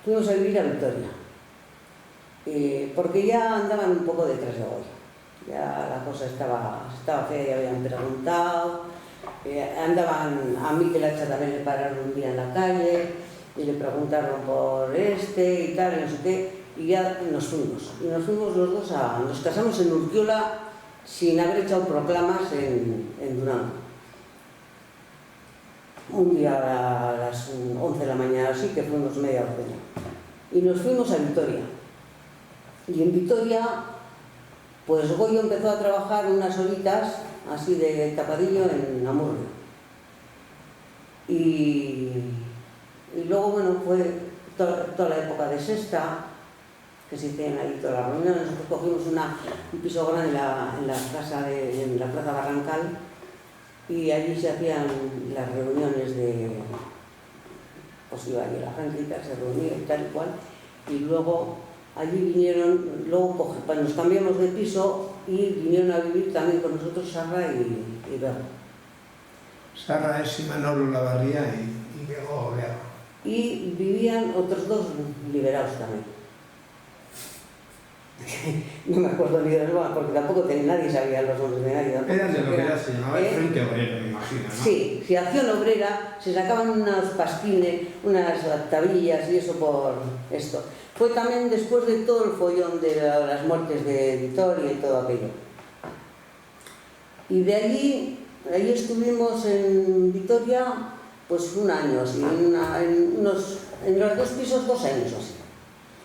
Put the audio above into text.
fuimos a vivir a Vitoria, porque ya andaban un poco detrás de Goya. Ya la cosa estaba fea, ya habían preguntado, andaban a Miquel Hacha también le pararon un día en la calle y le preguntaron por este y tal, y no sé qué, y ya nos fuimos. Y nos fuimos los dos nos casamos en Urquiola sin haber echado proclamas en Durango. Un día a las 11 de la mañana así, que fuimos media docena. Y nos fuimos a Vitoria. Y en Vitoria, pues Goyo empezó a trabajar unas horitas, así de tapadillo, en Amurrio. Y luego, bueno, fue toda la época de sexta, que se hicieron ahí todas las reuniones. Nosotros cogimos un piso grande en la casa en la Plaza Barrancal, y allí se hacían las reuniones pues iba allí la gente, se reunía y tal y cual, y luego allí vinieron, luego nos cambiamos de piso y vinieron a vivir también con nosotros Sarra y Bego. Sarra es Imanol Olavarría y Bego Olea. Y vivían otros dos liberados también. No me acuerdo ni de los, porque tampoco nadie sabía los nombres de nadie. Eran de lo que ya se llamaba el Frente Obrero, me imagino, ¿no? Sí, Acción Obrera, se sacaban unos pasquines, unas tabillas y eso por esto. Fue también después de todo el follón de las muertes de Vitoria y todo aquello. Y de allí estuvimos en Vitoria pues un año, así, en los dos pisos 2 años así.